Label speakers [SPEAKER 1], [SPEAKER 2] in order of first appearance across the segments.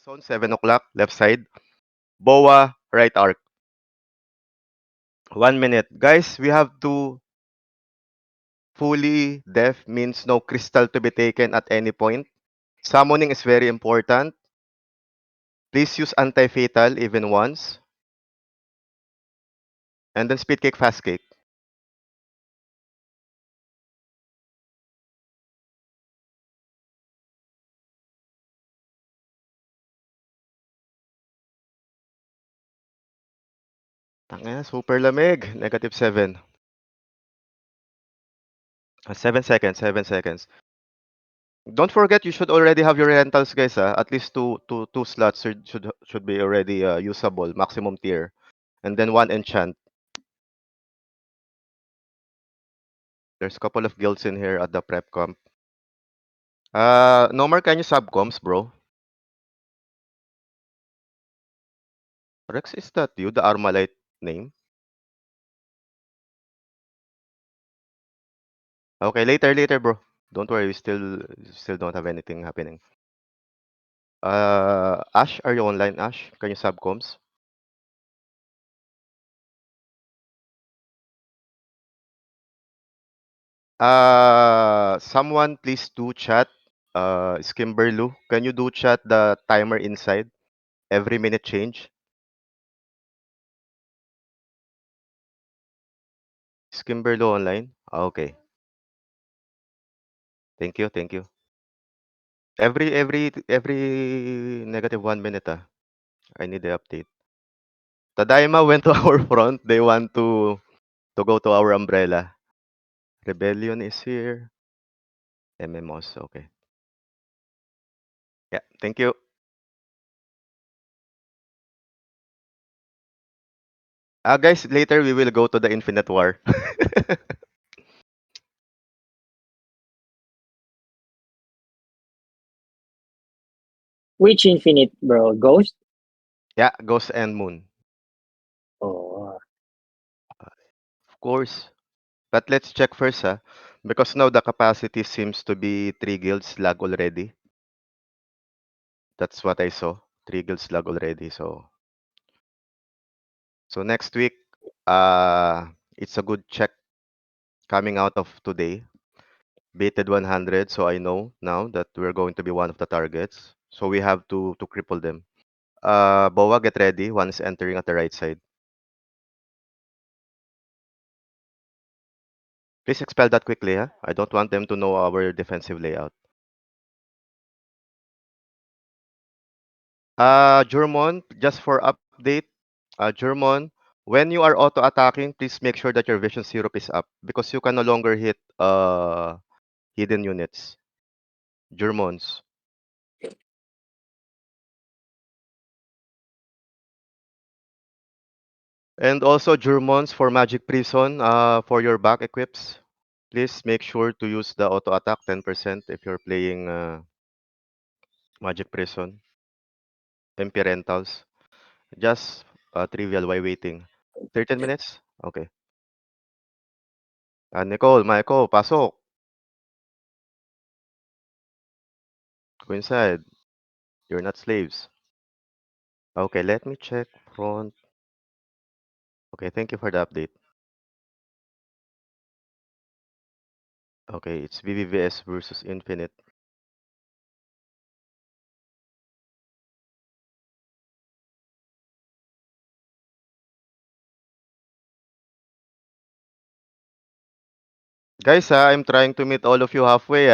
[SPEAKER 1] Zone 7 o'clock, left side. Boa, right arc. 1 minute. Guys, we have to fully deaf means no crystal to be taken at any point. Summoning is very important. Please use anti-fatal even once. And then speed kick, fast kick. Tangina, super lamig. -7. 7 seconds, 7 seconds. Don't forget, you should already have your rentals, guys. At least two slots should be already usable, maximum tier, and then one enchant. There's a couple of guilds in here at the prep comp. Nomar, can you subcoms, bro? Rex, is that you, the Armalite name? Okay, later, bro. Don't worry, we still don't have anything happening. Ash, are you online, Ash? Can you subcoms? Someone please do chat. Skimberlu, can you do chat the timer inside? Every minute change. Skimberlu online? Okay. Thank you. Every -1 minute, I need the update. Tadaima went to our front. They want to go to our umbrella. Rebellion is here. MMOs, okay. Yeah, thank you. Guys, later we will go to the Infinite War.
[SPEAKER 2] Which Infinite, bro? Ghost?
[SPEAKER 1] Yeah, Ghost and Moon.
[SPEAKER 2] Oh,
[SPEAKER 1] Of course. But let's check first, because now the capacity seems to be 3 guilds lag already. That's what I saw. 3 guilds lag already. So next week, it's a good check coming out of today. Baited 100, so I know now that we're going to be one of the targets. So we have to cripple them. Boa, get ready. One is entering at the right side. Please expel that quickly, huh? I don't want them to know our defensive layout. Jurmon, just for update, Jurmon, when you are auto-attacking, please make sure that your vision syrup is up because you can no longer hit hidden units. Jurmons. And also Jurmons for Magic Prison, for your back equips. Please make sure to use the auto attack 10% if you're playing Magic Prison. MP Rentals. Just trivial while waiting. 13 minutes? Okay. Nicole, Michael, pasok. Go inside. You're not slaves. Okay, let me check front. Okay, thank you for the update. Okay, it's VVVS versus Infinite. Guys, I'm trying to meet all of you halfway,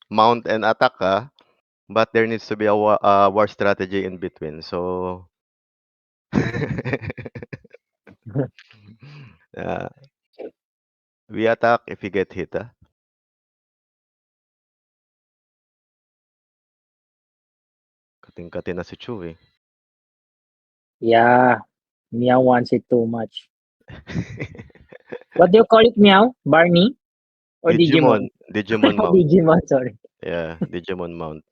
[SPEAKER 1] mount and attack, but there needs to be a war strategy in between. So uh, we attack if we get hit. Kating-kati na si Chu eh.
[SPEAKER 2] yeah. Meow wants it too much. What do you call it, Meow? Barney or
[SPEAKER 1] Digimon.
[SPEAKER 2] Digimon?
[SPEAKER 1] Digimon mount.
[SPEAKER 2] Digimon, sorry.
[SPEAKER 1] Yeah, Digimon mount.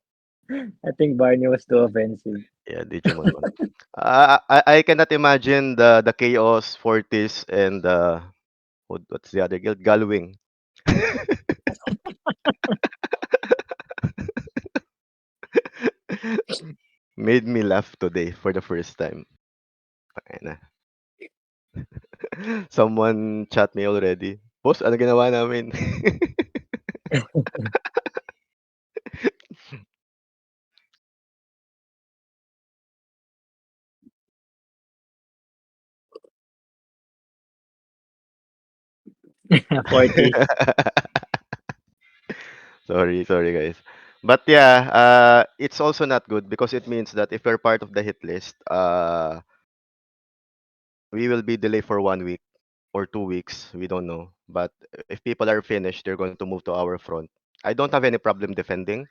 [SPEAKER 2] I think Barney was too offensive.
[SPEAKER 1] Yeah, Digimon mount. I cannot imagine the Chaos, Fortis, and what's the other guild? Galwing. Made me laugh today for the first time. Ayan na. Someone chat me already. Boss, ano ginawa namin?
[SPEAKER 2] 40.
[SPEAKER 1] Sorry guys. But yeah, it's also not good because it means that if you're part of the hit list, we will be delayed for 1 week or 2 weeks. We don't know. But if people are finished, they're going to move to our front. I don't have any problem defending.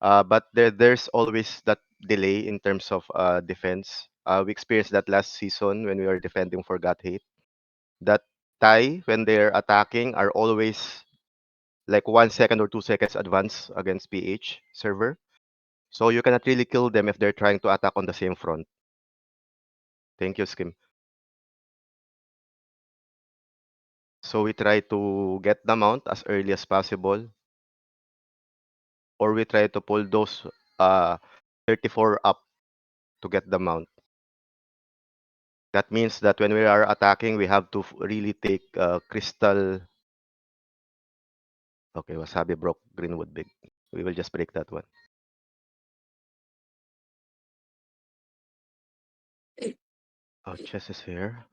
[SPEAKER 1] But there's always that delay in terms of defense. We experienced that last season when we were defending for God Hate. That tie when they're attacking are always like 1 second or 2 seconds advance against PH server. So you cannot really kill them if they're trying to attack on the same front. Thank you, Skim. So we try to get the mount as early as possible, or we try to pull those uh 34 up to get the mount. That means that when we are attacking, we have to really take crystal. Okay, Wasabi broke Greenwood big. We will just break that one. Oh, chess is here.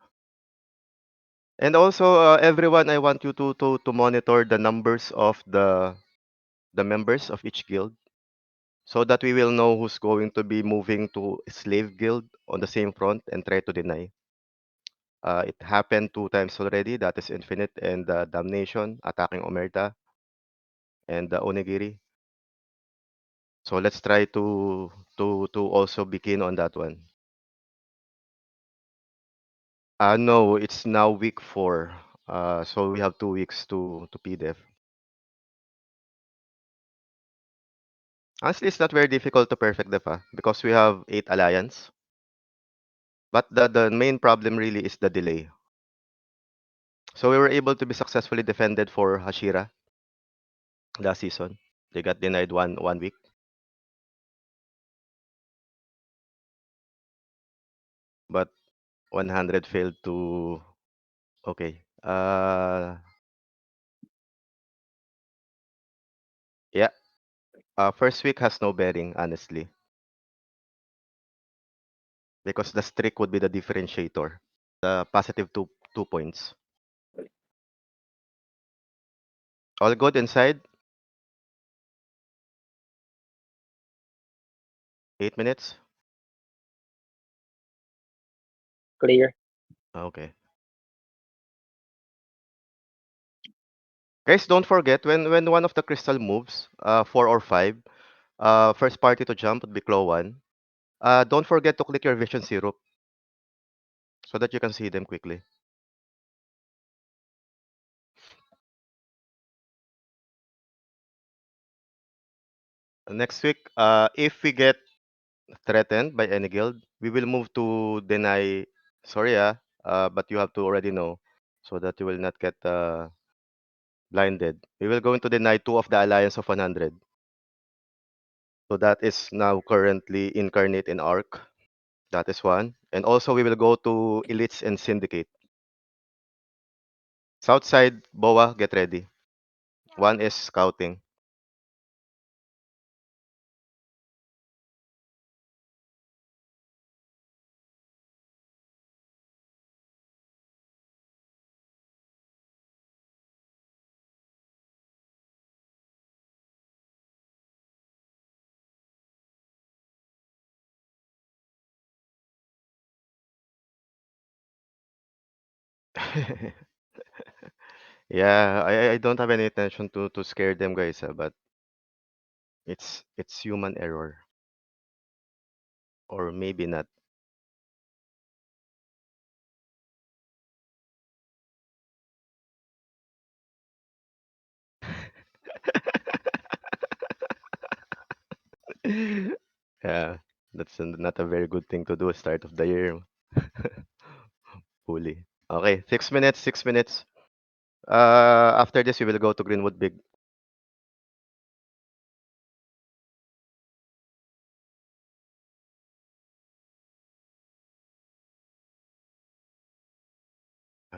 [SPEAKER 1] And also, everyone, I want you to monitor the numbers of the members of each guild so that we will know who's going to be moving to slave guild on the same front and try to deny. It happened 2 times already. That is Infinite and Damnation attacking Omerta and Onigiri. So let's try to also begin on that one. No, it's now week 4. So we have 2 weeks to PDEF. Honestly, it's not very difficult to perfect def because we have 8 alliance. But the main problem really is the delay. So we were able to be successfully defended for Hashira last season. They got denied one week. But 100 failed to okay. Yeah. First week has no bearing, honestly, because the streak would be the differentiator. The positive 2 points. All good inside. 8 minutes.
[SPEAKER 2] Clear.
[SPEAKER 1] Okay. Guys, don't forget when one of the crystal moves, 4 or 5, first party to jump would be Claw 1. Don't forget to click your vision syrup so that you can see them quickly. Next week, if we get threatened by any guild, we will move to deny. Sorry, but you have to already know so that you will not get blinded. We will going to deny 2 of the alliance of 100. So that is now currently incarnate in Arc. That is one. And also we will go to Elites and Syndicate. Southside, Boa, get ready. One is scouting. Yeah, I don't have any intention to scare them guys, but it's human error. Or maybe not. Yeah, that's not a very good thing to do at start of the year. Fully. Okay, 6 minutes, 6 minutes. After this, we will go to Greenwood Big.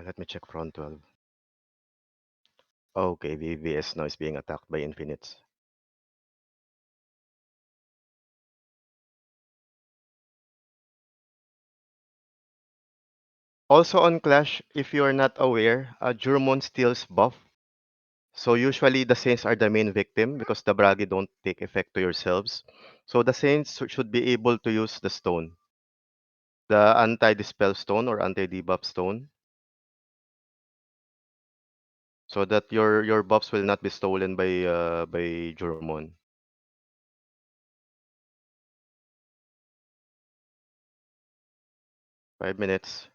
[SPEAKER 1] Let me check front 12. Okay, VVS now is being attacked by infinites. Also on Clash, if you are not aware, Jurmon steals buff. So usually the Saints are the main victim because the Bragi don't take effect to yourselves. So the Saints should be able to use the stone. The anti-dispel stone or anti-debuff stone. So that your buffs will not be stolen by Jurmon. Five minutes.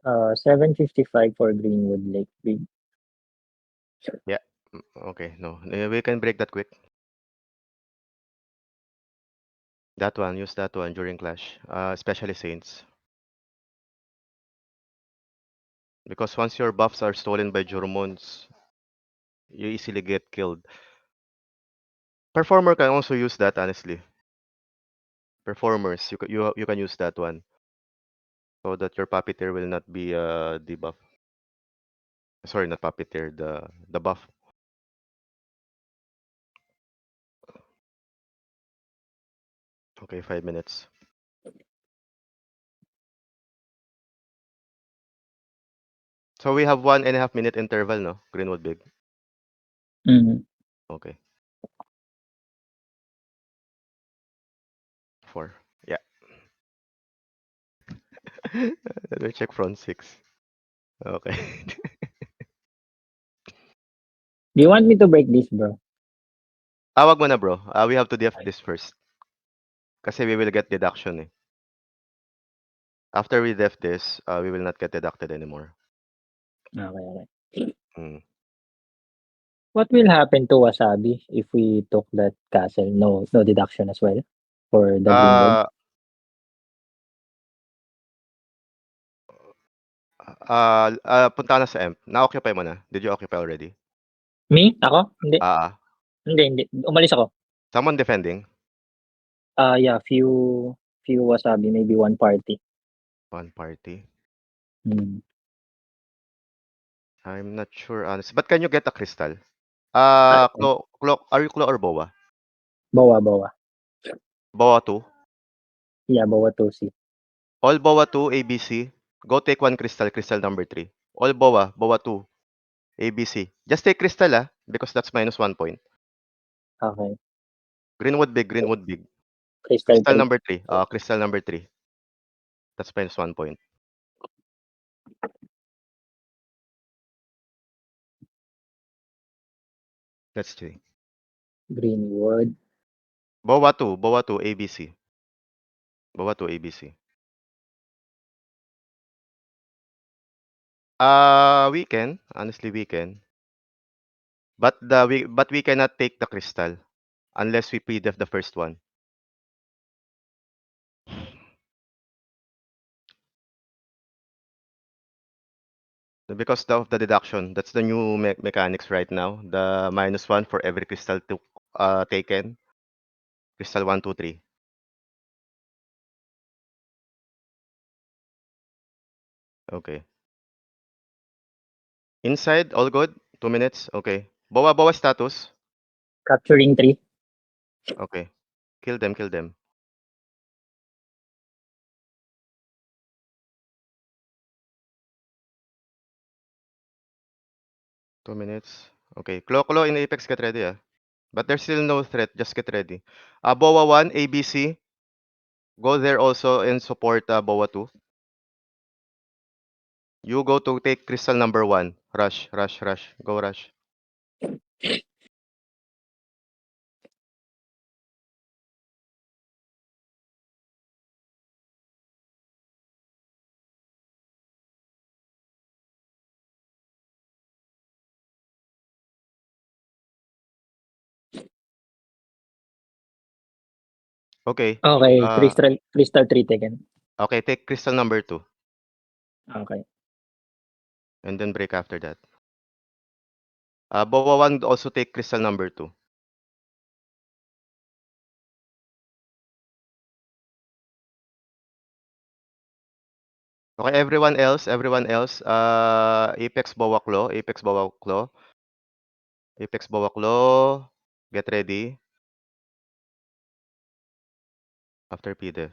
[SPEAKER 2] 7:55 for Greenwood Lake. Big.
[SPEAKER 1] Yeah. Okay, no. We can break that quick. That one, use that one during Clash. Especially Saints. Because once your buffs are stolen by Jurmons, you easily get killed. Performer can also use that, honestly. Performers, you can use that one. So that your puppeteer will not be debuff. Sorry, not puppeteer, the buff. Okay, 5 minutes. So we have 1.5 minute interval, no? Greenwood Big.
[SPEAKER 2] Mhm.
[SPEAKER 1] Okay. 4. Yeah. Let me check front 6. Okay.
[SPEAKER 2] Do you want me to break this, bro?
[SPEAKER 1] Wag mo na bro. We have to def this first. Kasi we will get deduction eh. After we def this, we will not get deducted anymore.
[SPEAKER 2] Okay, okay.
[SPEAKER 1] Mm.
[SPEAKER 2] What will happen to Wasabi if we took that castle? No, no deduction as well for the Greenwood.
[SPEAKER 1] Uh, Punta ka na sa Emp. Na-occupy mo na? Did you occupy already?
[SPEAKER 2] Me? Ako? Hindi.
[SPEAKER 1] Ah,
[SPEAKER 2] Hindi, hindi. Umalis ako.
[SPEAKER 1] someone defending?
[SPEAKER 2] Yeah, few Wasabi, maybe one party.
[SPEAKER 1] One party.
[SPEAKER 2] Hmm.
[SPEAKER 1] I'm not sure, honestly. But can you get a crystal?
[SPEAKER 2] Ayun.
[SPEAKER 1] Are you Claw or Boa?
[SPEAKER 2] Bawa, bawa.
[SPEAKER 1] Boa 2?
[SPEAKER 2] Yeah, bawa 2C.
[SPEAKER 1] All Boa 2, ABC. Go take one crystal, crystal number 3. All Boa, Boa 2, ABC. Just take crystal because that's minus 1 point.
[SPEAKER 2] Okay.
[SPEAKER 1] Greenwood big, Greenwood big.
[SPEAKER 2] Crystal
[SPEAKER 1] Crystal
[SPEAKER 2] 3.
[SPEAKER 1] number 3. Crystal number 3. That's minus 1 point. That's 3.
[SPEAKER 2] Greenwood.
[SPEAKER 1] Boa 2, ABC. Boa 2, ABC. We can. Honestly, we can. But we cannot take the crystal unless we pre-def the first one. Because of the deduction, that's the new mechanics right now. The minus 1 for every crystal taken. Crystal 1, 2, 3. Okay. Inside, all good? 2 minutes? Okay. Boa status?
[SPEAKER 2] Capturing 3.
[SPEAKER 1] Okay. Kill them, kill them. Two minutes. Okay. Claw in Apex, get ready But there's still no threat, just get ready. Boa 1, ABC. Go there also and support Boa 2. You go to take crystal number 1. Rush, rush, rush. Go rush. Okay.
[SPEAKER 2] Okay,
[SPEAKER 1] Uh,
[SPEAKER 2] crystal 3 taken.
[SPEAKER 1] okay, take crystal number 2.
[SPEAKER 2] Okay.
[SPEAKER 1] And then break after that. Boa 1 also take crystal number 2. Okay, everyone else, Apex Bawaklo, Apex Bawaklo, Apex Bawaklo, get ready after PDF.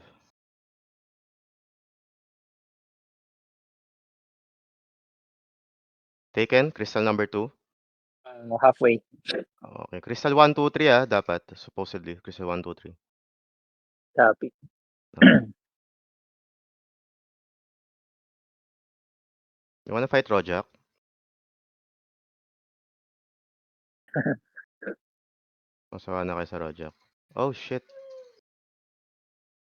[SPEAKER 1] Taken, crystal number 2.
[SPEAKER 2] Halfway.
[SPEAKER 1] Okay, crystal 1, 2, 3 ah, dapat, supposedly, crystal 1, 2, 3.
[SPEAKER 2] Copy.
[SPEAKER 1] Okay. You wanna fight Rojak? Masawa na kayo sa Rojak. Oh shit.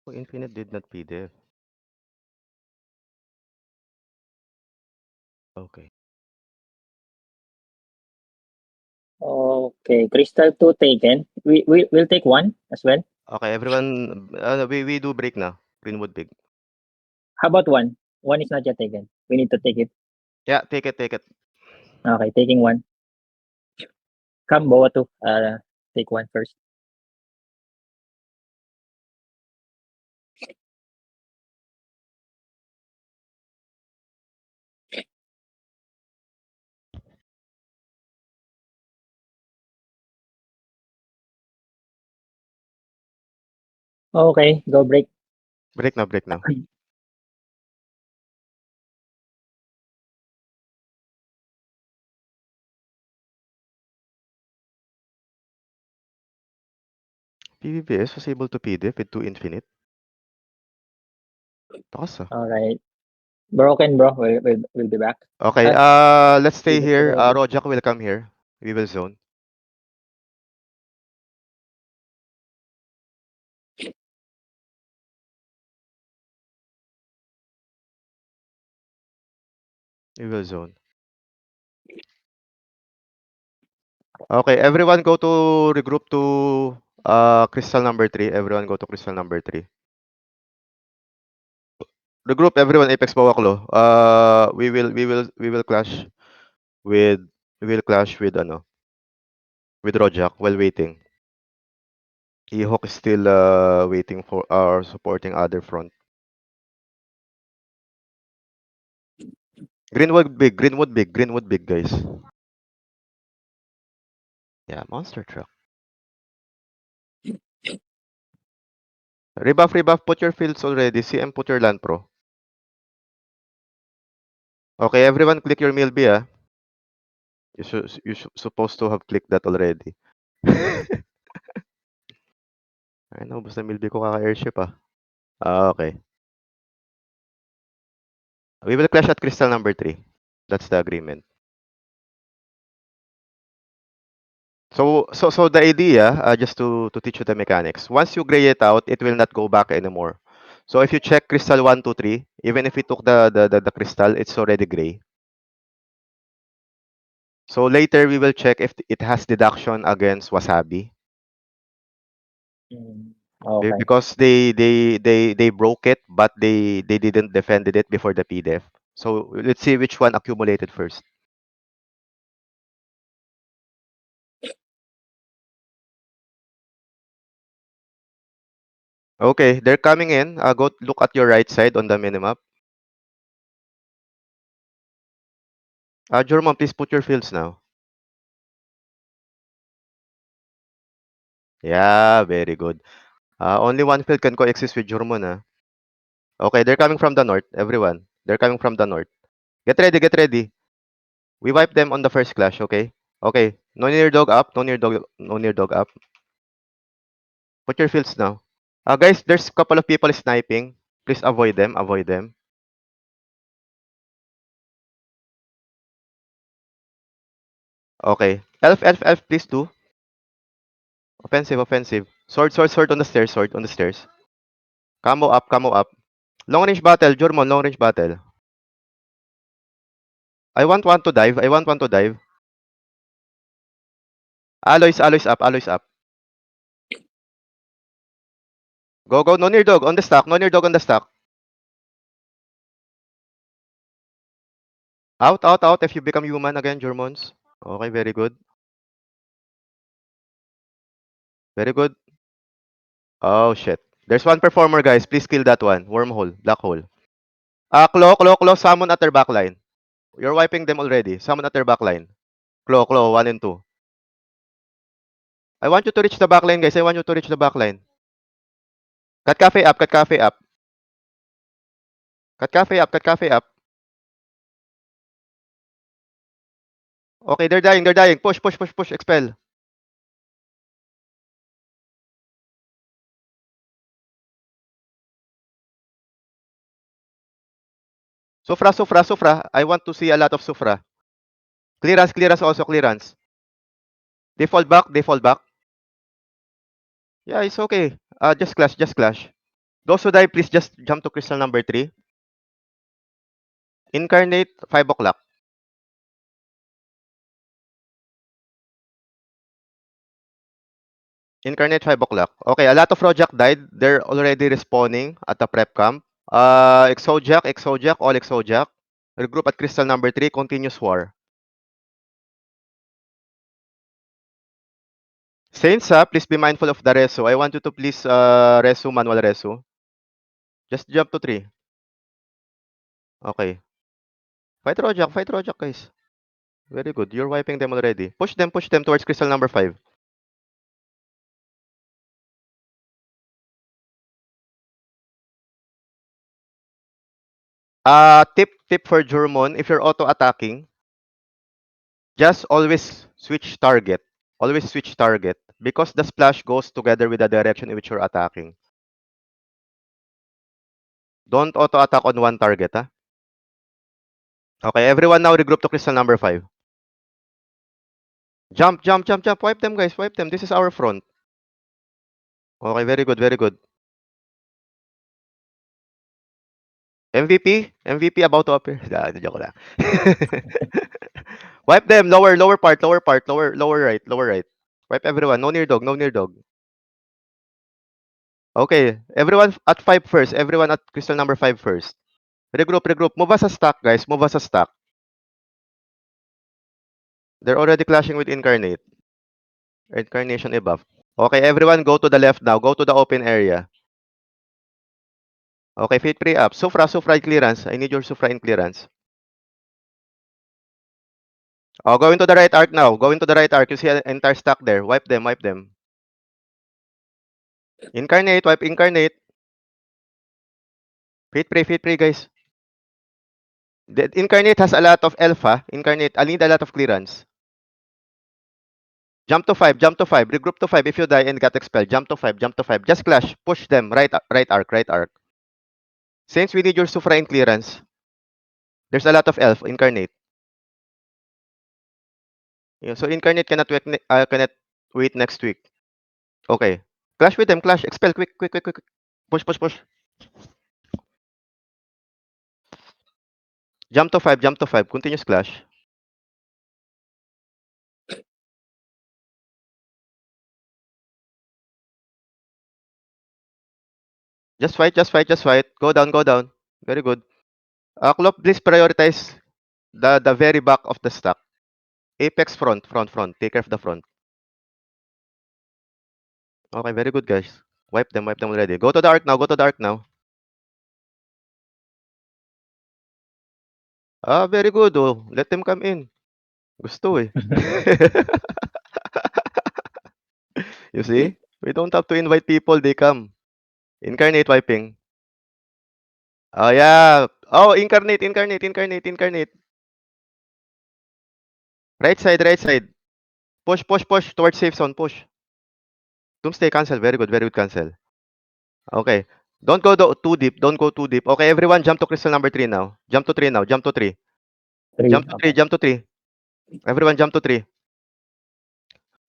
[SPEAKER 1] Oh, Infinite did not PDF. Okay.
[SPEAKER 2] Okay, Crystal 2 taken. We'll take one as well.
[SPEAKER 1] Okay, everyone, we do break now. Greenwood big.
[SPEAKER 2] How about one? One is not yet taken. We need to take it.
[SPEAKER 1] Yeah, take it, take it.
[SPEAKER 2] Okay, taking one. Come, Boa 2. Take one first. Okay, go break.
[SPEAKER 1] Break now, break now. PVPS was able to PDF with 2 Infinite. Takas ah.
[SPEAKER 2] Alright. Broken, bro. We'll be back.
[SPEAKER 1] Okay, let's stay
[SPEAKER 2] Pivot
[SPEAKER 1] here.
[SPEAKER 2] already.
[SPEAKER 1] Rojak will come here. We will zone. We will zone. Okay, everyone go to regroup to crystal number 3. Everyone go to crystal number 3. Regroup everyone Apex Bawaklo. We will clash with ano with Rojak while waiting. Ehawk is still waiting for our supporting other front. Greenwood big guys. Yeah, monster truck. Rebuff, put your fields already. CM, put your land pro. Okay, everyone click your Milby ah. Supposed to have clicked that already. Ay no, basta Milby ko kaka-airship ah. Okay. We will clash at crystal number 3. That's the agreement. So the idea, just to teach you the mechanics. Once you gray it out, it will not go back anymore. So if you check crystal 1, 2, 3, even if we took the crystal, it's already gray. So later we will check if it has deduction against wasabi.
[SPEAKER 2] Okay.
[SPEAKER 1] Because they broke it, but they didn't defended it before the PDF. So let's see which one accumulated first. Okay, they're coming in. Go look at your right side on the minimap. Jormon, please put your fields now. Yeah, very good. Only one field can coexist with Jormon, ah. Okay, they're coming from the north, everyone. They're coming from the north. Get ready, get ready. We wipe them on the first clash, okay? Okay, no near dog up, no near dog up. Put your fields now. Guys, there's a couple of people sniping. Please avoid them, avoid them. Okay. Elf, please do. Offensive, offensive. Sword on the stairs, sword on the stairs. Camo up, camo up. Long range battle, Jormon, long range battle. I want one to dive, I want one to dive. Alloys up, alloys up. Go, go, no near dog on the stack, no near dog on the stack. Out, if you become human again, Jormons. Okay, very good. Very good. Oh, shit. There's one performer, guys. Please kill that one. Wormhole, black hole. Claw, summon at their backline. You're wiping them already. Summon at their backline. Claw, 1 and 2. I want you to reach the backline, guys. I want you to reach the backline. Cut cafe up, cut cafe up. Cut cafe up, cut cafe up. Okay, they're dying, they're dying. Push, expel. Sufra. I want to see a lot of Sufra. Clearance also, clearance. They fall back, they fall back. Yeah, it's okay. Just clash, just clash. Those who die, please just jump to crystal number 3. Incarnate, 5 o'clock. Incarnate, 5 o'clock. Okay, a lot of Rojak died. They're already respawning at the prep camp. Exojak, all Exojak. Regroup at crystal number 3, continuous war. Saints, please be mindful of the reso. I want you to please reso, manual reso. Just jump to 3. Okay. Fight Rojak, guys. Very good. You're wiping them already. Push them towards crystal number 5. Tip for Jurmon, if you're auto-attacking, just always switch target. Always switch target. Because the splash goes together with the direction in which you're attacking. Don't auto-attack on one target, ha? Okay, everyone now regroup to crystal number 5. Jump. Wipe them, guys. Wipe them. This is our front. Okay, very good, very good. MVP about to appear. Joke lang. Wipe them. Lower part. Lower right. Wipe everyone. No near dog. Okay, everyone at 5 first. Everyone at crystal number 5 first. Regroup. Move us a stack, guys. Move us a stack. They're already clashing with Incarnate. Incarnation above. Okay, everyone go to the left now. Go to the open area. Okay, feet pre up. Sufra clearance. I need your Sufra in clearance. Oh, go into the right arc now. Go into the right arc. You see an entire stack there. Wipe them. Incarnate, wipe Incarnate. Feet pre, guys. The Incarnate has a lot of alpha. Incarnate, I need a lot of clearance. Jump to 5. Regroup to 5 if you die and got expelled. Jump to 5. Just clash. Push them. Right arc. Since we need your Sufra in clearance, there's a lot of elf. Incarnate. Yeah, so Incarnate cannot wait next week. Okay. Clash with them. Clash. Expel. Quick. Push. Jump to 5. Continuous clash. Just fight. Go down. Very good. Klopp, please prioritize the very back of the stack. Apex front. Take care of the front. Okay, very good, guys. Wipe them already. Go to the arc now. Very good, oh. Let them come in. Gusto eh. You see? We don't have to invite people, they come. Incarnate wiping. Oh, yeah. Oh, incarnate. Right side. Push towards safe zone. Push. Doomsday cancel. Very good cancel. Okay. Don't go too deep. Okay, everyone jump to crystal number 3 now. Jump to 3 now. Jump to 3.
[SPEAKER 2] 3. Okay.
[SPEAKER 1] Jump to 3. Everyone jump to 3.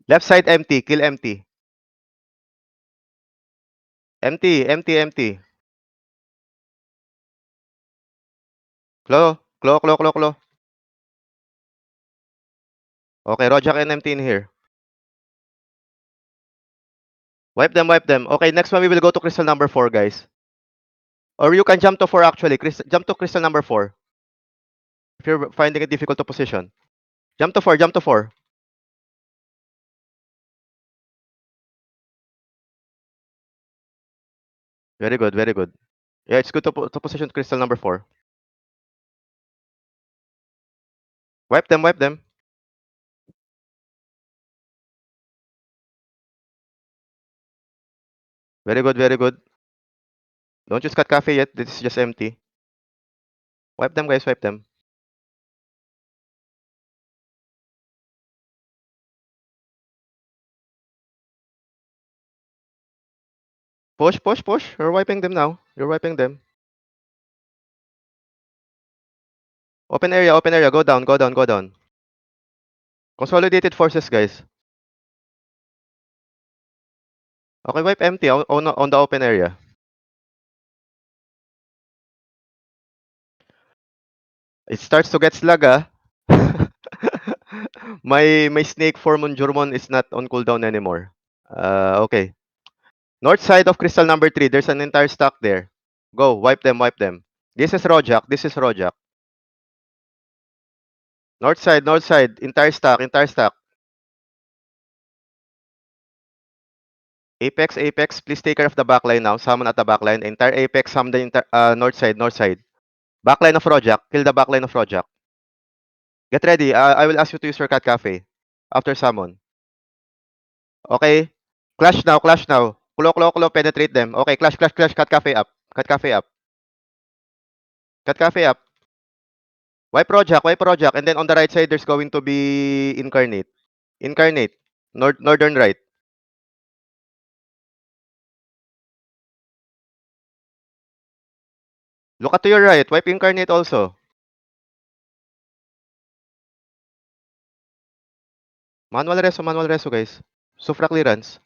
[SPEAKER 1] Left side empty. Kill empty. Empty. Claw. Okay, Rojak and empty in here. Wipe them. Okay, next one we will go to crystal number 4, guys. Or you can jump to 4 actually. Jump to crystal number 4. If you're finding it difficult to position. Jump to 4. Very good. Yeah, it's good to position crystal number 4. Wipe them, wipe them. Very good, very good. Don't use cut cafe yet. This is just empty. Wipe them, guys, wipe them. Push, push, push. You're wiping them now. You're wiping them. Open area, open area. Go down, go down, go down. Consolidated forces, guys. Okay, wipe empty on the open area. It starts to get slug, ah. My snake form on Jurmon is not on cooldown anymore. Okay. North side of crystal number 3, there's an entire stack there. Go, wipe them, wipe them. This is Rojak, this is Rojak. North side, entire stack, entire stack. Apex, Apex, please take care of the backline now. Summon at the backline. Entire Apex, summon the north side, north side. Backline of Rojak, kill the backline of Rojak. Get ready, I will ask you to use your cat cafe. After summon. Okay? Clash now, clash now. Kulo, kulo, kulo, penetrate them. Okay, clash, clash, clash, cat cafe up. Cat cafe up. Cat cafe up. Wipe Rojak. And then on the right side, there's going to be Incarnate. Incarnate. Northern right. Look at to your right. Wipe Incarnate also. Manual reso, guys. Sufra clearance.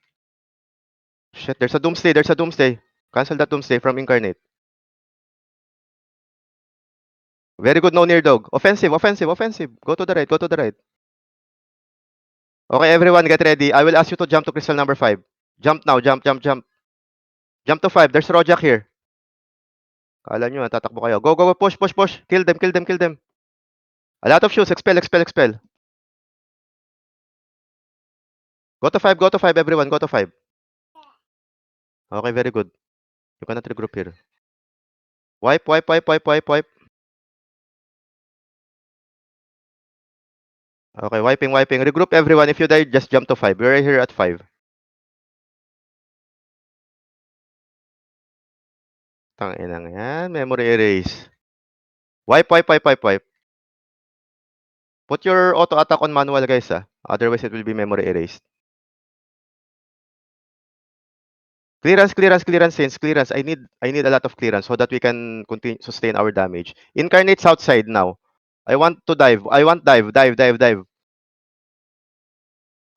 [SPEAKER 1] Shit, there's a Doomsday. There's a Doomsday. Cancel that Doomsday from Incarnate. Very good, no near dog. Offensive, offensive, offensive. Go to the right, go to the right. Okay, everyone, get ready. I will ask you to jump to crystal number 5. Jump now, jump, jump, jump. Jump to 5. There's Rojak here. Kala nyo, tatakbo kayo. Go, go, go, push, push, push. Kill them, kill them, kill them. A lot of shoes. Expel, expel, expel. Go to 5, everyone. Go to 5. Okay, very good. You cannot regroup here. Wipe, wipe, wipe, wipe, wipe, wipe. Okay, wiping, wiping. Regroup everyone. If you die, just jump to 5. We're here at 5. Tanginang yan. Memory erase. Wipe, wipe, wipe, wipe, wipe. Put your auto attack on manual, guys, ah. Otherwise, it will be memory erased. Clearance, clearance, clearance, Saints. Clearance. I need a lot of clearance so that we can continue sustain our damage. Incarnate outside now. I want to dive. I want dive, dive, dive, dive.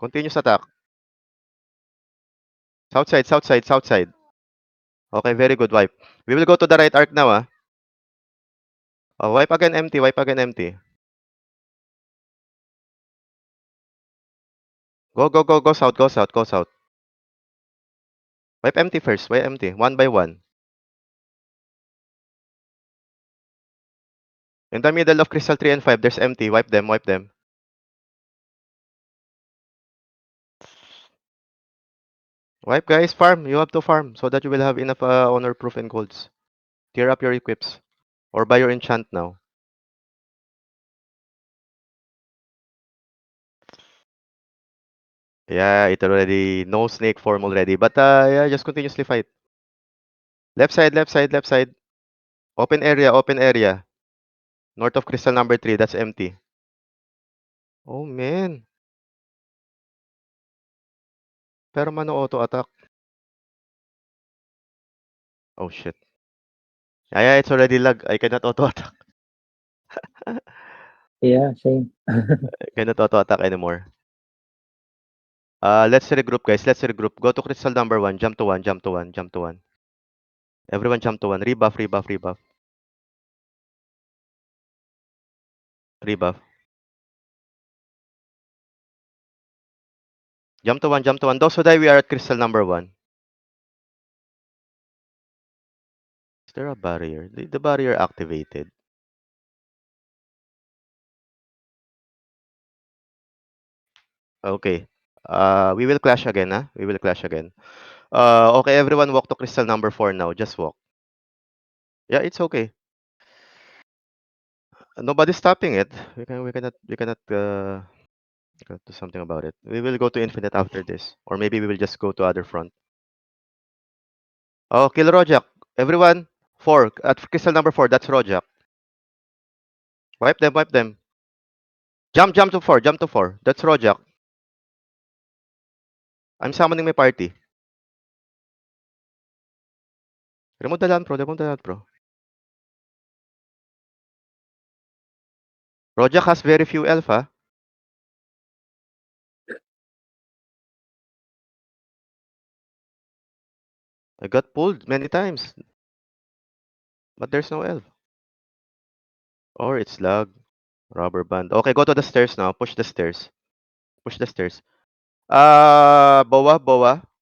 [SPEAKER 1] Continuous attack. South side, south side, south side. Okay, very good. Wipe. We will go to the right arc now, ah. Oh, wipe again empty, wipe again empty. Go, go, go, go south, go south, go south. Wipe empty first, wipe empty. One by one. In the middle of crystal 3 and 5, there's empty. Wipe them, wipe them. Wipe, guys, farm. You have to farm so that you will have enough honor proof and golds. Tear up your equips. Or buy your enchant now. Yeah, it already no snake form already. But yeah, just continuously fight. Left side, left side, left side. Open area, open area. North of crystal number 3, that's empty. Oh man. Pero mano auto attack. Oh shit. Yeah, yeah, it's already lag. I cannot auto attack.
[SPEAKER 2] Yeah, same.
[SPEAKER 1] I cannot auto attack anymore. Let's regroup, guys. Let's regroup. Go to crystal number 1. Jump to 1. Jump to 1. Jump to 1. Everyone jump to 1. Rebuff, rebuff, rebuff. Rebuff. Jump to 1. Jump to 1. Those who die, we are at crystal number 1. Is there a barrier? The barrier activated. Okay. We will clash again, huh? We will clash again. Okay, everyone walk to crystal number 4 now. Just walk. Yeah, it's okay. Nobody's stopping it. We cannot do something about it. We will go to infinite after this, or maybe we will just go to other front. Oh, kill Rojak. Everyone, four at crystal number four. That's Rojak. Wipe them. Wipe them. Jump to four. Jump to four. That's Rojak. I'm summoning my party. Remove the land pro. Remove the land pro. Rojak has very few alpha. I got pulled many times, but there's no elf. Or it's lag. Rubber band. Okay, go to the stairs now. Push the stairs. Push the stairs. Boa.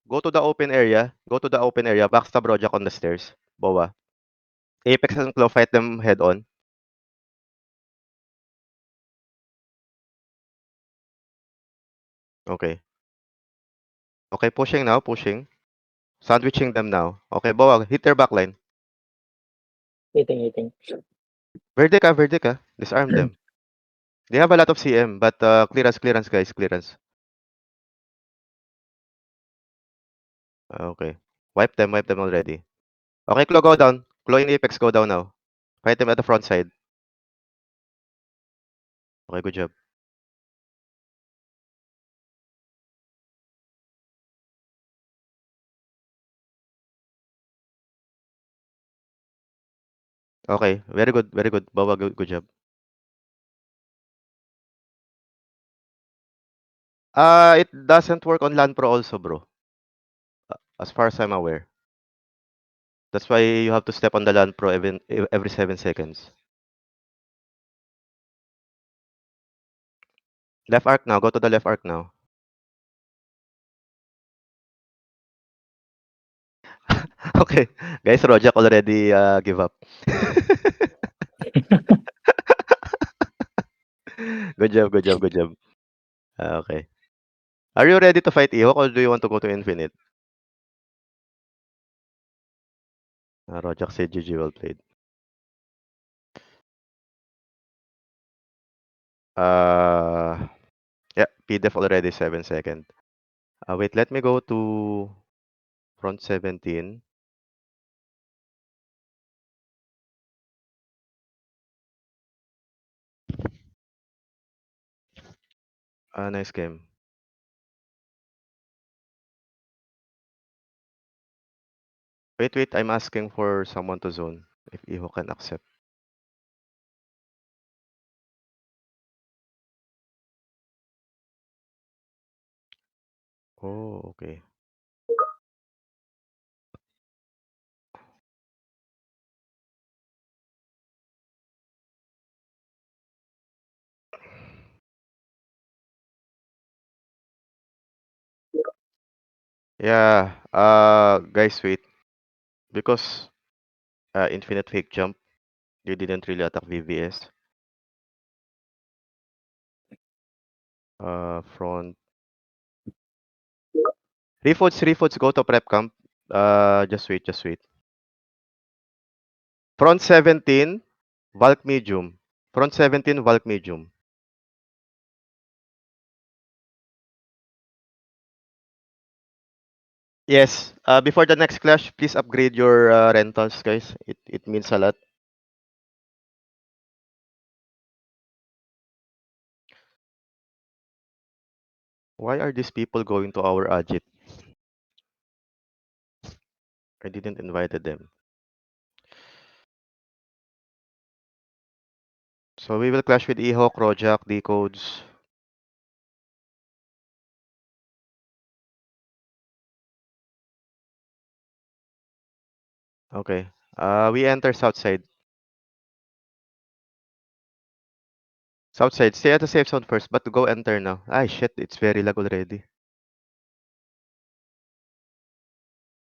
[SPEAKER 1] Go to the open area. Go to the open area. Backstab Rojak on the stairs. Boa. Apex and Claw, fight them head on. Okay. Okay, pushing now. Pushing. Sandwiching them now. Okay, Boa, hit their backline.
[SPEAKER 2] Eating.
[SPEAKER 1] Verde ka. Disarm them. They have a lot of CM, but clearance, guys. Clearance. Okay. Wipe them already. Okay, Claw, go down. Claw in Apex, go down now. Fight them at the front side. Okay, good job. Okay, very good, very good. Boa, good job. It doesn't work on Land Pro also, bro. As far as I'm aware. That's why you have to step on the Land Pro every 7 seconds. Left arc now. Go to the left arc now. Okay, guys, Rojak already give up. Good job. Okay. Are you ready to fight Ihok or do you want to go to Infinite? Rojak said GG, well played. Uh, yeah, PDF already 7 seconds. Wait, let me go to front 17. Nice game. Wait, I'm asking for someone to zone. If Ihok can accept. Oh, okay. Yeah, guys, wait. Because Infinite Fake Jump, you didn't really attack VVS. Front. Refoods, go to prep camp. Just wait. Front 17, Valk medium. Front 17, Valk medium. Yes, before the next clash, please upgrade your rentals, guys. It means a lot. Why are these people going to our Ajit? I didn't invite them. So we will clash with Ehawk, Rojak, Decodes. Okay. We enter south side. South side. Stay at the safe zone first, but go enter now. Ah, shit. It's very lag already.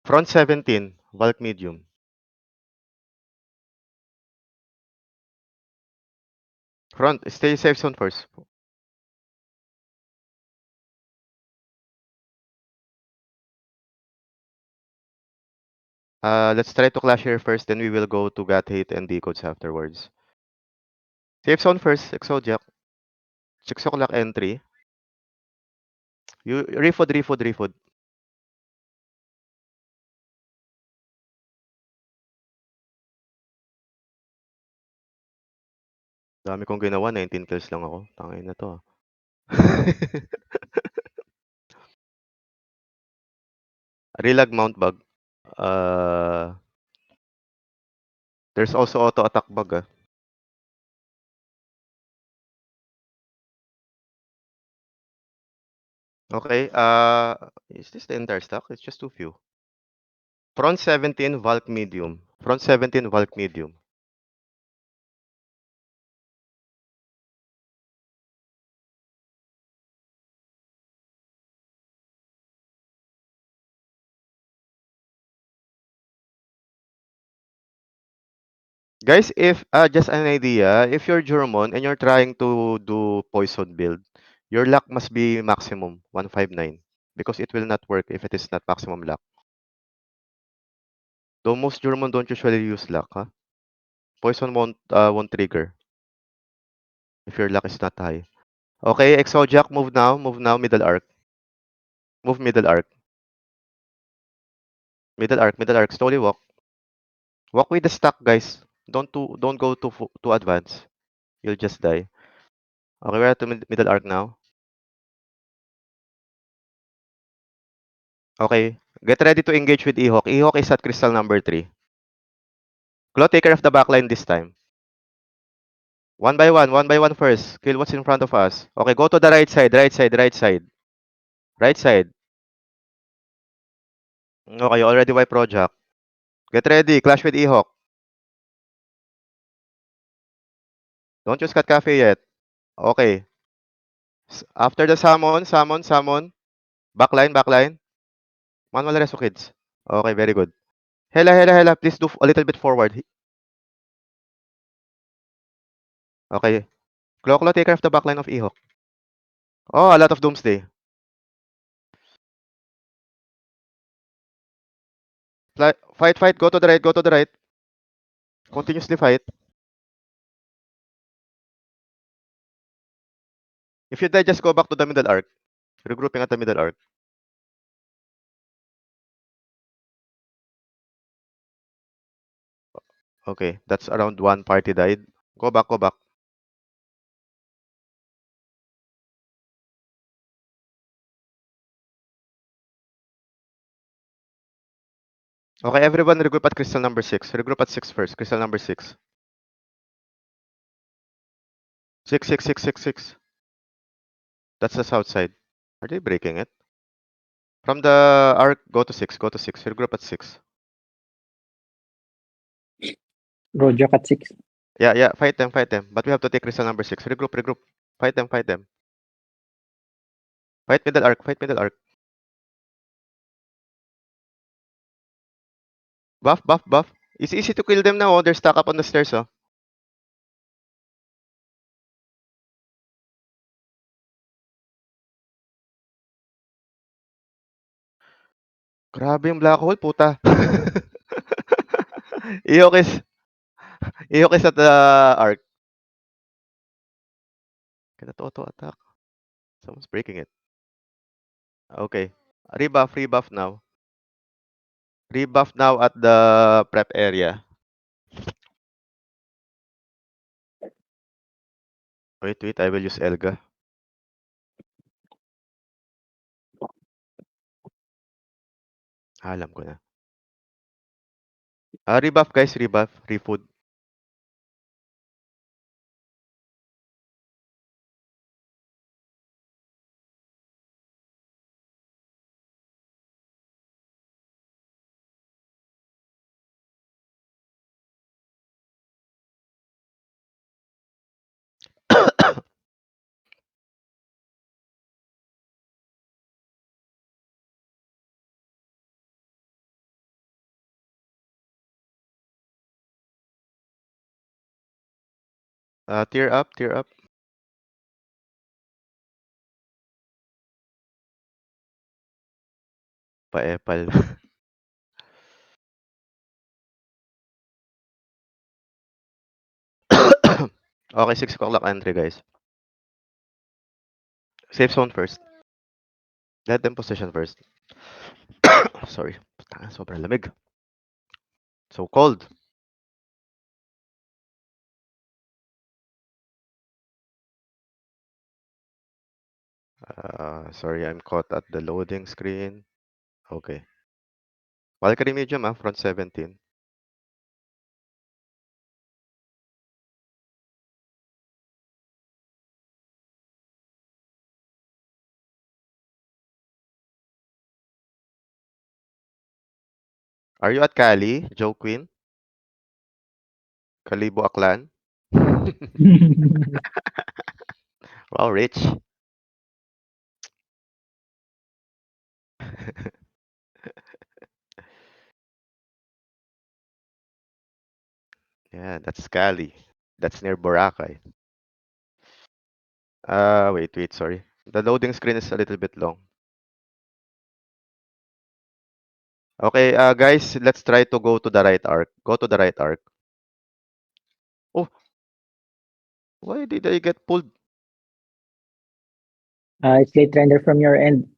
[SPEAKER 1] Front 17, Valk medium. Front. Stay safe zone first. Let's try to clash here first, then we will go to Gathate and Decodes afterwards. Safe zone first, Exojack. 6 o'clock entry. You refood. Dami kong ginawa, 19 kills lang ako. Tangina to, ah. Relag mount bug. There's also auto attack bug, ah. Okay, is this the entire stack? It's just too few. Front 17, Valk medium. Front 17, Valk medium. Guys, if just an idea, if you're Juromon and you're trying to do poison build, your luck must be maximum 159 because it will not work if it is not maximum luck. Though most Juromon don't usually use luck, huh? Poison won't trigger if your luck is not high. Okay, Exojack, move now, middle arc. Move middle arc, slowly walk. Walk with the stack, guys. Don't go too advanced. You'll just die. Okay, we're at the middle arc now. Okay. Get ready to engage with Ehawk. Ehawk is at crystal number 3. Claw, take care of the backline this time. One by one first. Kill what's in front of us. Okay, go to the right side. Okay, already wipe project. Get ready, clash with Ehawk. Don't use Cat Cafe yet. Okay. After the summon. Backline. Manual reso kids. Okay, very good. Hela. Please do a little bit forward. Okay. Claw, take care of the backline of Ehawk. Oh, a lot of Doomsday. Fight. Go to the right. Continuously fight. If you die, just go back to the middle arc. Regrouping at the middle arc. Okay, that's around one party died. Go back. Okay, everyone regroup at crystal number 6. Regroup at 6 first. Crystal number 6. 6. That's the south side. Are they breaking it? From the arc, go to 6. Regroup at 6.
[SPEAKER 2] Rojak at 6.
[SPEAKER 1] Yeah. Fight them. But we have to take crystal number 6. Regroup. Fight them. Fight middle arc. Buff. It's easy to kill them now. Oh. They're stuck up on the stairs. Oh. Grabe yung black hole, puta. Iyok is at the arc. Cannot auto attack. Someone's breaking it. Okay. Rebuff now. Rebuff now at the prep area. Wait. I will use Elga. Alam ko na. Rebuff guys, refood. Tear up. Paepal. Okay, 6 o'clock entry, guys. Safe zone first. Let them position first. Sorry. Putang, sobrang lamig. So cold. Sorry, I'm caught at the loading screen. Okay. Valkyrie medium, front 17. Are you at Cali, Joe Queen? Kalibo Aklan? Wow, rich. Yeah, that's Cali. That's near Boracay. Wait, sorry. The loading screen is a little bit long. Okay, guys, let's try to go to the right arc. Go to the right arc. Oh, why did I get pulled?
[SPEAKER 2] It's late render from your end.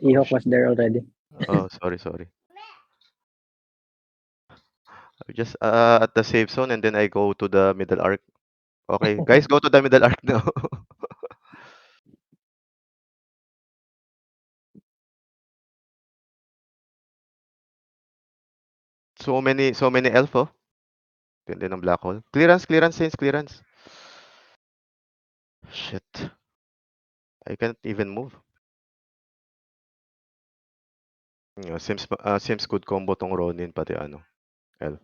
[SPEAKER 1] Oh,
[SPEAKER 2] Ihok was there already.
[SPEAKER 1] oh, sorry. I just at the safe zone and then I go to the middle arc. Okay, guys, go to the middle arc now. So many elf, oh. Tindi ng black hole. Clearance, Saints, clearance. Shit. I can't even move. Seems good combo tong Ronin pati ano, elf.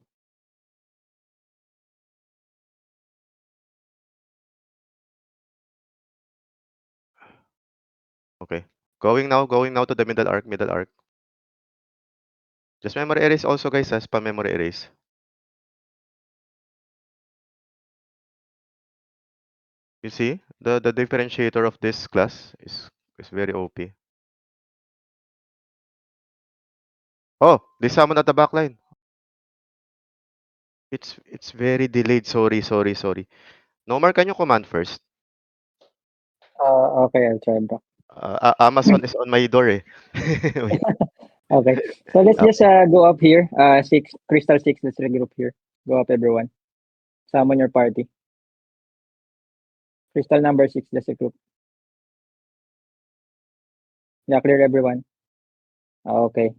[SPEAKER 1] Okay. Going now to the middle arc. Just memory erase also, guys, spam memory erase. You see, the differentiator of this class is very OP. Oh, they summon at the backline. It's very delayed. Sorry. Nomar, can you command first?
[SPEAKER 2] Okay, I'll try, bro.
[SPEAKER 1] Amazon is on my door, eh. Wait.
[SPEAKER 2] Okay. So let's just
[SPEAKER 1] Okay.
[SPEAKER 2] go up here. Six Crystal Six. Let's regroup here. Go up, everyone. Summon your party. Crystal number 6. Let's regroup. Yeah, clear everyone. Okay.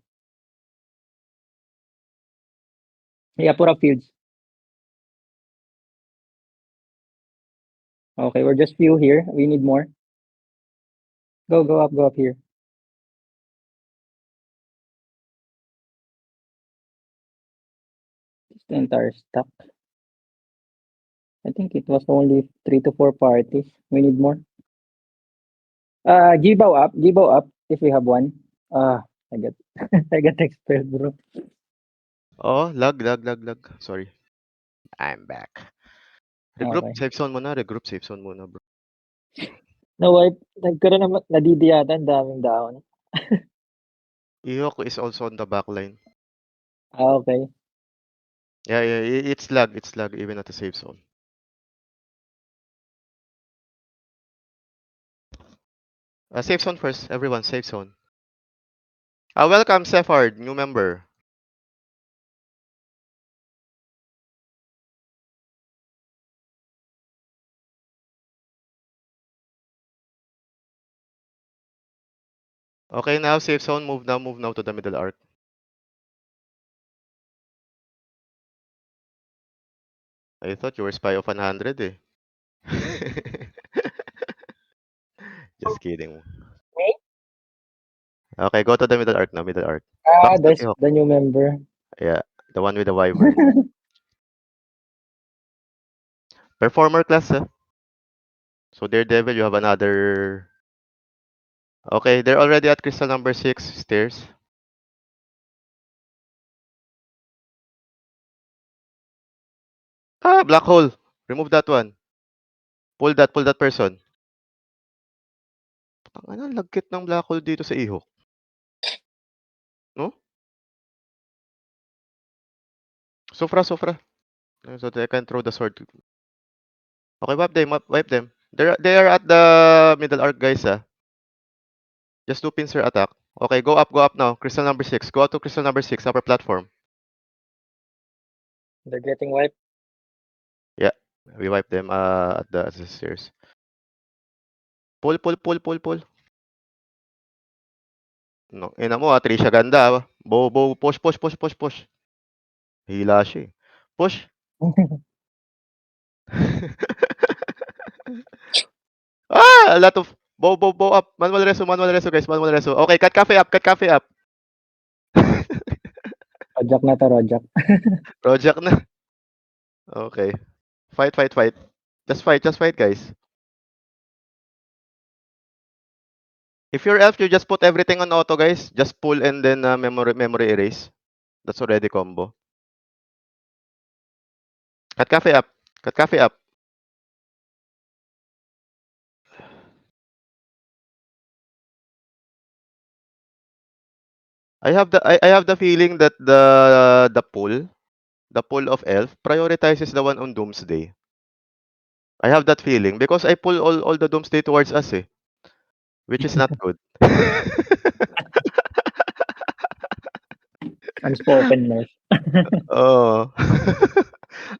[SPEAKER 2] Yeah, put up fields. Okay, we're just few here. We need more. Go up here. It's the entire stack. I think it was only 3 to 4 parties. We need more. Gibo up if we have one. I got I got expelled, bro.
[SPEAKER 1] Oh, lag. Sorry. I'm back.
[SPEAKER 2] Okay.
[SPEAKER 1] Regroup, safe zone muna, bro.
[SPEAKER 2] No, nagkaroon naman, nadidiyatan, daming down.
[SPEAKER 1] Ihok is also on the back line.
[SPEAKER 2] Okay.
[SPEAKER 1] Yeah, it's lag even at the safe zone. Safe zone first, everyone, safe zone. Welcome, Sephard, new member. Okay, now safe zone, move now to the middle arc. I thought you were spy of 100, eh. Just kidding.
[SPEAKER 2] Me?
[SPEAKER 1] Okay, go to the middle arc now, middle arc. Backstab
[SPEAKER 2] That's
[SPEAKER 1] Ihok.
[SPEAKER 2] the new member.
[SPEAKER 1] Yeah, the one with the wyvern. Performer class, eh. So Daredevil, you have another. Okay, they're already at crystal number 6 stairs. Black hole. Remove that one. Pull that person. Ano, lagkit ng black hole dito sa ihok. No? Sofra. So that I can throw the sword. Okay, wipe them. They are at the middle arc, guys, ah. Just do pincer attack. Okay, go up now. Crystal number 6. Go out to crystal number 6, upper platform.
[SPEAKER 2] They're getting wiped.
[SPEAKER 1] Yeah, we wipe them at the stairs. Pull, pull, pull, pull, pull. No, ina mo, Trisha ganda. Bow, push, push, push, push, push. Hila siya eh. Push. A lot of bow up. Manual reso, guys. Manual reso. Okay, cut cafe up, cut cafe up.
[SPEAKER 2] Rojak na to, Rojak.
[SPEAKER 1] Project na. Okay. Fight, fight, fight. Just fight, guys. If you're elf, you just put everything on auto, guys. Just pull and then memory erase. That's already combo. Cut cafe up. Cut cafe up. I have the feeling that the pull of elf prioritizes the one on Doomsday. I have that feeling because I pull all the Doomsday towards us eh, which is not good.
[SPEAKER 2] Unspoken nerf.
[SPEAKER 1] Oh.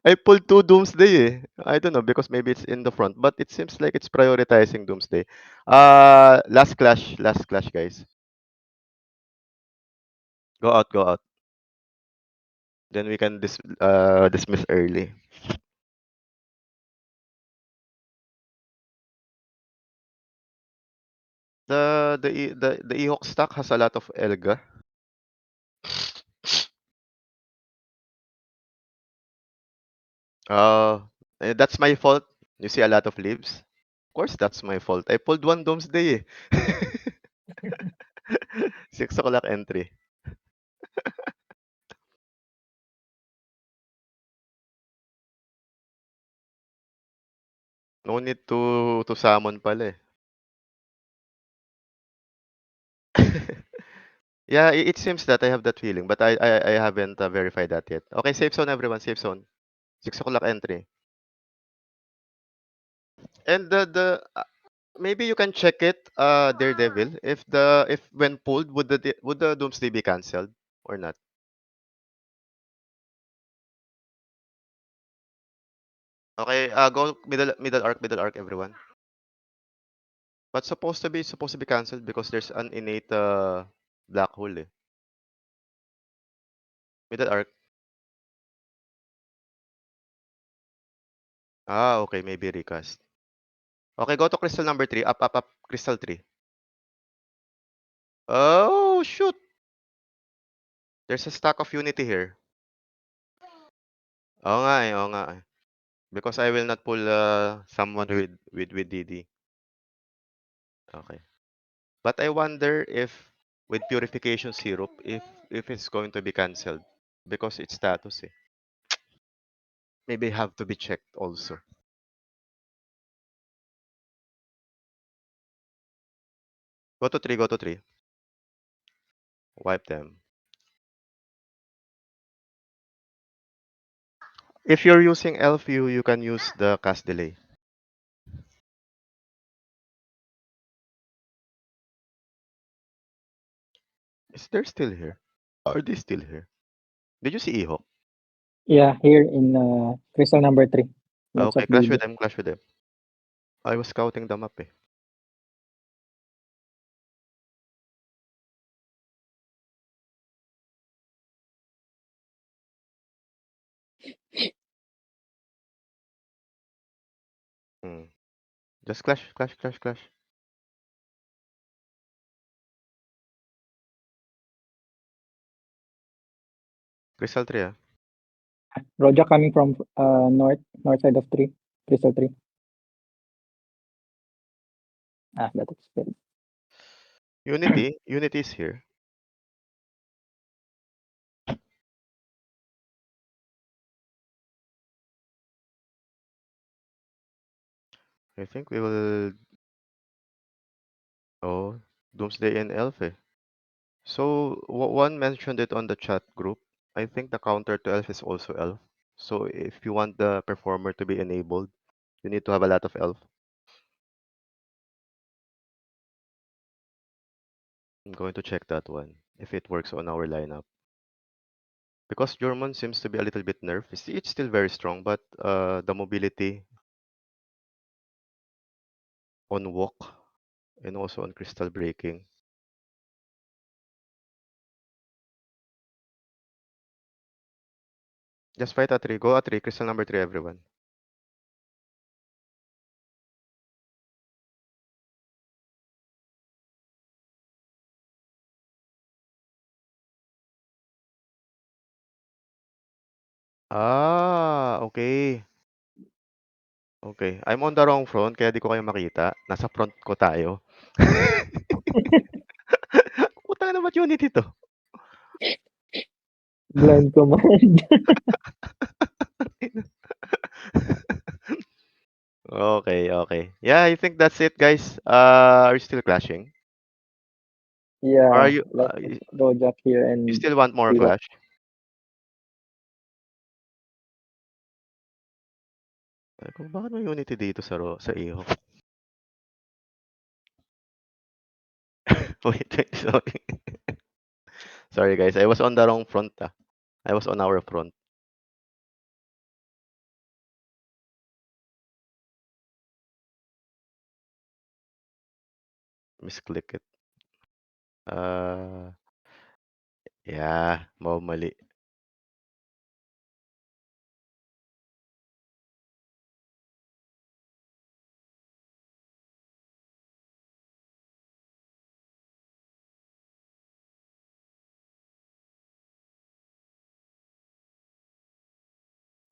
[SPEAKER 1] I pulled two Doomsday eh. I don't know because maybe it's in the front, but it seems like it's prioritizing Doomsday. Last clash, guys. Go out. Then we can dismiss early. The Ehawk stack has a lot of Elga. Uh, that's my fault. You see a lot of leaves. Of course, that's my fault. I pulled one Doomsday eh. 6 o'clock entry. No need to summon pala eh. Yeah, it seems that I have that feeling, but I haven't verified that yet. Okay, safe zone everyone, safe zone. 6 o'clock entry. And maybe you can check it, Daredevil, if when pulled would the Doomsday be cancelled or not? Okay, go middle arc everyone. But supposed to be cancelled because there's an innate black hole eh. Middle arc. Ah, okay, maybe recast. Okay, go to crystal number 3. Up, crystal 3. Oh, shoot. There's a stack of unity here. Oo nga eh. Because I will not pull someone with DD. Okay. But I wonder if with purification syrup if it's going to be cancelled because it's status eh. Maybe have to be checked also. Go to 3. Wipe them. If you're using elf, you can use the cast delay. Is there still here? Are they still here? Did you see Ihawk?
[SPEAKER 2] Yeah, here in crystal number 3. Lots
[SPEAKER 1] Okay,
[SPEAKER 2] of DD.
[SPEAKER 1] clash with them. I was scouting the map eh. Hmm. Just clash. Crystal 3 ah.
[SPEAKER 2] Rojak coming from north side of 3. Crystal 3. Ah, that is good.
[SPEAKER 1] Unity is here. I think we will. Oh, Doomsday and Elf eh. So one mentioned it on the chat group. I think the counter to Elf is also Elf. So if you want the performer to be enabled, You need to have a lot of elf. I'm going to check that one if it works on our lineup. Because Jormon seems to be a little bit nerfed. It's still very strong, but the mobility on walk and also on crystal breaking. Just fight at 3. Go at 3. Crystal number 3, everyone. Ah, okay. Okay. I'm on the wrong front, kaya di ko kayo makita. Nasa front ko tayo. Putang na, ba't unity to?
[SPEAKER 2] Blind command.
[SPEAKER 1] Okay, okay. Yeah, I think that's it, guys. Are you still clashing? Or are
[SPEAKER 2] Yeah,
[SPEAKER 1] you,
[SPEAKER 2] let's Rojak here
[SPEAKER 1] you
[SPEAKER 2] and
[SPEAKER 1] still want more
[SPEAKER 2] Ihok.
[SPEAKER 1] clash? Ay, kung bakit may unity dito sa iyo? Wait, wait, sorry. Sorry, guys. I was on the wrong front. I was on our front. Misclick it. Yeah, mali.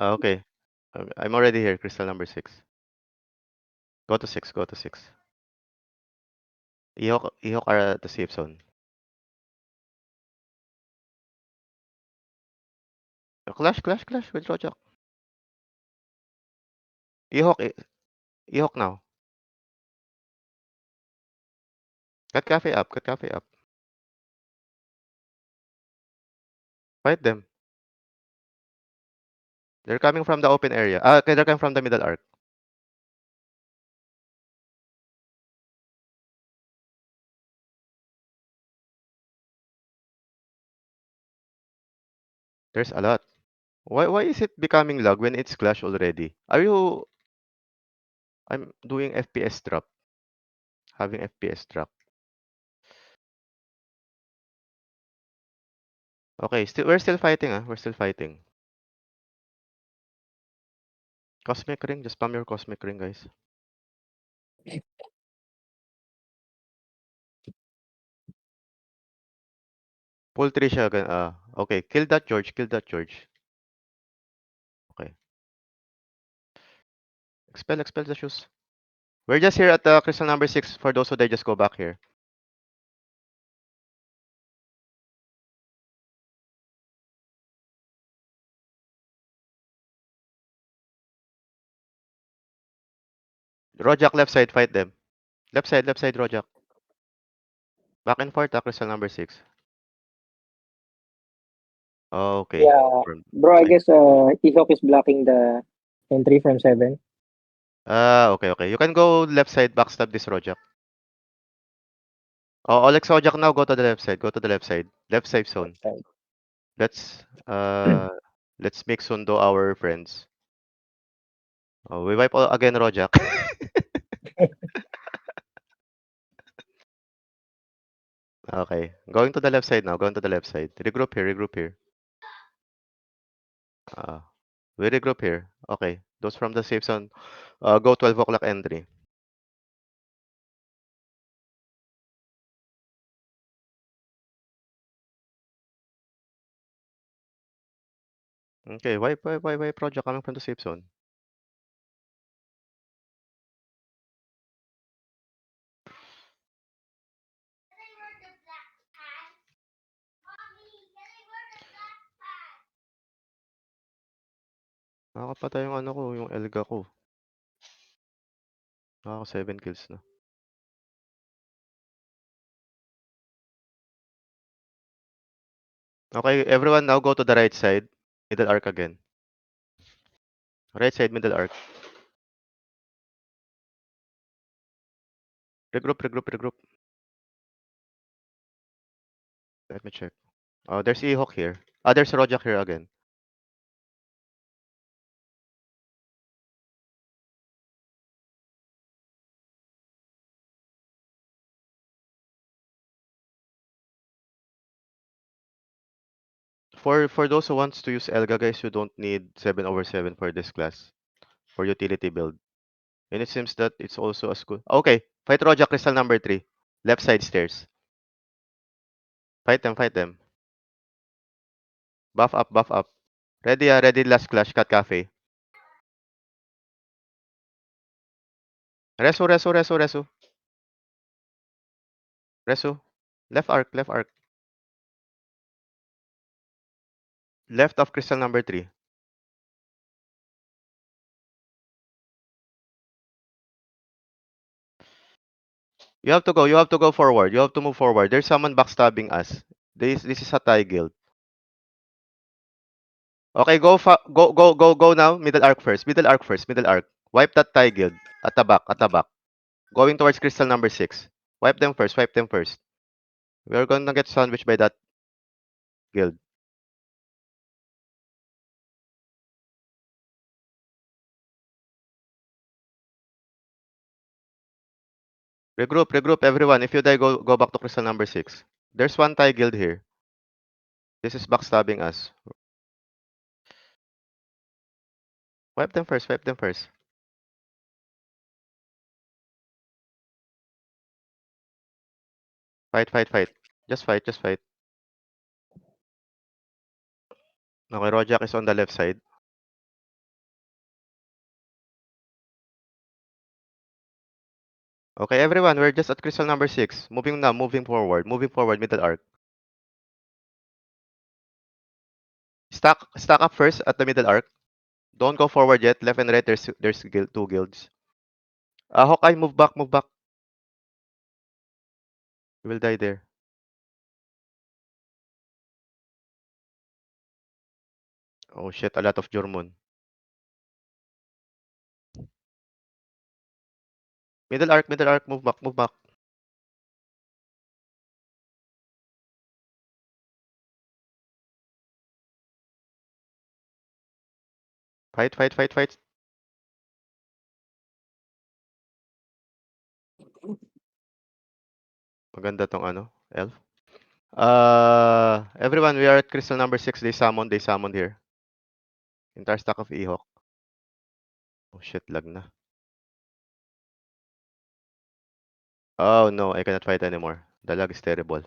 [SPEAKER 1] Okay. I'm already here. Crystal number 6. Go to 6. Go to 6. Ihok are at the safe zone. Clash, clash, clash with Rojak. Ihok, Ihok now. Cut cafe up. Cut cafe up. Fight them. They're coming from the open area. Okay, they're coming from the middle arc. There's a lot. Why is it becoming lag when it's clash already? Are you I'm doing FPS drop. Having FPS drop. Okay, we're still fighting, We're still fighting. Cosmic ring, just spam your cosmic ring, guys. Pull Trisha again. Okay, kill that George. Kill that George. Okay. Expel the shoes. We're just here at the crystal number 6. For those who they just go back here. Rojak left side, fight them. Left side, Rojak. Back and forth, crystal number 6. Okay.
[SPEAKER 2] Yeah,
[SPEAKER 1] Confirmed.
[SPEAKER 2] bro, I
[SPEAKER 1] Okay.
[SPEAKER 2] guess Ihok is blocking the entry from 7.
[SPEAKER 1] Okay, okay. You can go left side, backstab this Rojak. Oh, Alex Rojak now, go to the left side. Go to the left side. Left safe zone.
[SPEAKER 2] Left side.
[SPEAKER 1] Let's uh let's make Sundo our friends. Oh, we wipe again Rojak. Okay. Going to the left side now. Going to the left side. Regroup here. Regroup here. Uh, we regroup here. Okay. Those from the safe zone. Go 12 o'clock entry. Okay. Why project coming from the safe zone? Nakakapatay yung ano ko, yung Elga ko. Nakaka 7 kills na. Okay, everyone now go to the right side. Middle arc again. Right side, middle arc. Regroup. Let me check. Oh, there's Ehawk here. There's Rojak here again. For those who wants to use Elga, guys, you don't need 7/7 for this class for utility build. And it seems that it's also as good. Okay, fight Rojak Crystal number 3. Left side stairs. Fight them. Buff up. Ready last clash, cut cafe. Resu. Resu. Left arc. Left of crystal number 3. You have to go forward. You have to move forward. There's someone backstabbing us. This is a Thai guild. Okay, go now. Middle arc. Wipe that Thai guild. At the back. Going towards crystal number 6. Wipe them first. We're gonna get sandwiched by that guild. Regroup everyone. If you die, go back to crystal number 6. There's one Thai guild here. This is backstabbing us. Wipe them first. Fight. Just fight. Okay, Rojak is on the left side. Okay, everyone, we're just at crystal number 6. Moving forward, middle arc. Stack up first at the middle arc. Don't go forward yet. Left and right, there's two guilds. Hawkeye, move back. You will die there. Oh shit, a lot of Jormon. Middle arc, move back. Fight. Maganda tong ano, elf. Everyone, we are at crystal number 6. They summoned here. Entire stack of Ehawk. Oh shit, lag na. Oh no, I cannot fight anymore. The lag is terrible.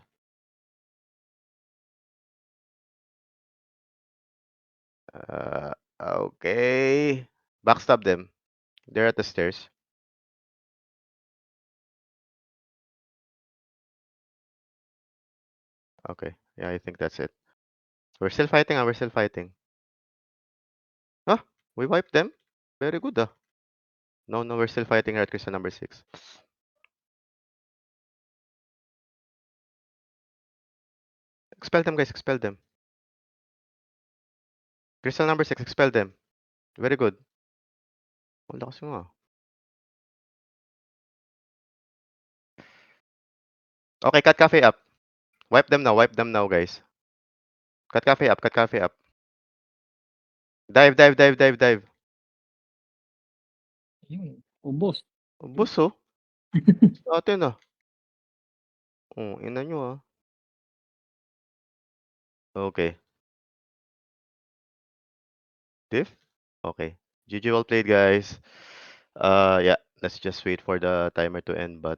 [SPEAKER 1] Okay. Backstab them. They're at the stairs. Okay. Yeah, I think that's it. We're still fighting. Huh? We wiped them? Very good, ah. No, we're still fighting here at crystal number 6. Expel them, guys. Expel them. Crystal number 6, expel them. Very good. Ang lakas mo, ah. Okay, cut cafe up. Wipe them now, guys. Cut cafe up. Dive.
[SPEAKER 2] Yun, ubos.
[SPEAKER 1] Ubos, oh. Sa atin, ah. Oh, ina nyo, ah. Okay. Diff? Okay. GG, well played, guys. Yeah, let's just wait for the timer to end, but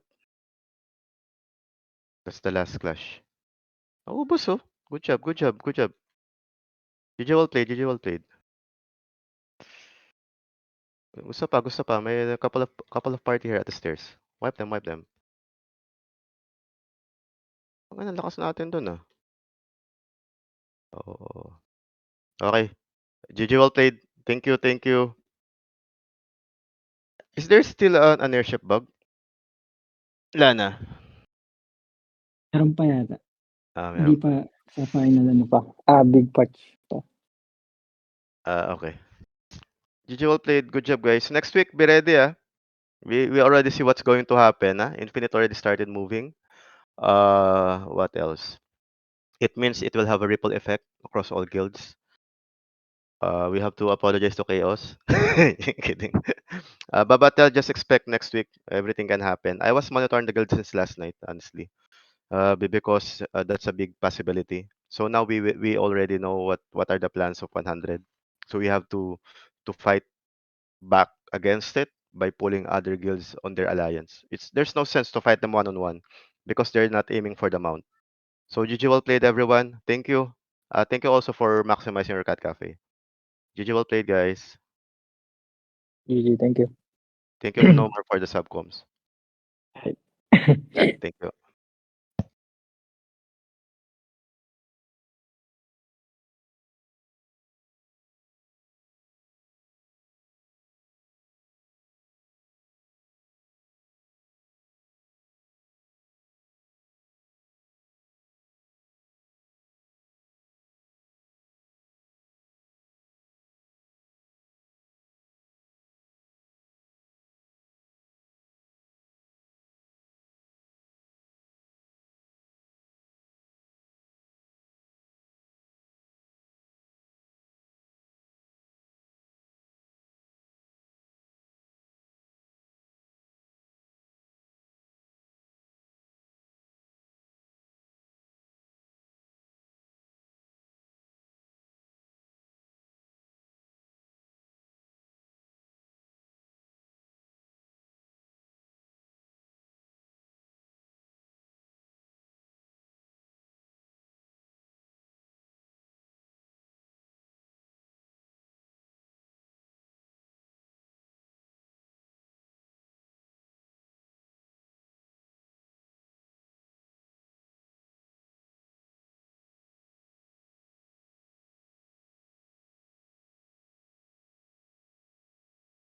[SPEAKER 1] that's the last clash. Oh, ubos, oh. Good job. GG, well played. Gusto pa. May couple of party here at the stairs. Wipe them. Ang lakas natin dun, ah. Oo. Okay. GG, well played. Thank you. Is there still an airship bug? Wala na.
[SPEAKER 2] Meron pa yata. Hindi
[SPEAKER 1] Meron pa.
[SPEAKER 2] pa sa final ano pa. Big patch pa.
[SPEAKER 1] Okay. GG, well played. Good job, guys. Next week, be ready, ah. We already see what's going to happen. Infinite already started moving. What else? It means it will have a ripple effect across all guilds. We have to apologize to Chaos. Kidding. But just expect next week everything can happen. I was monitoring the guild since last night, honestly, because that's a big possibility. So now we already know what are the plans of 100. So we have to fight back against it by pulling other guilds on their alliance. There's no sense to fight them one on one because they're not aiming for the mount. So GG well played, everyone. Thank you. Thank you also for maximizing your cat cafe. GG well played, guys.
[SPEAKER 2] GG, thank you.
[SPEAKER 1] Thank you, Nomar, for the subcoms. Thank you.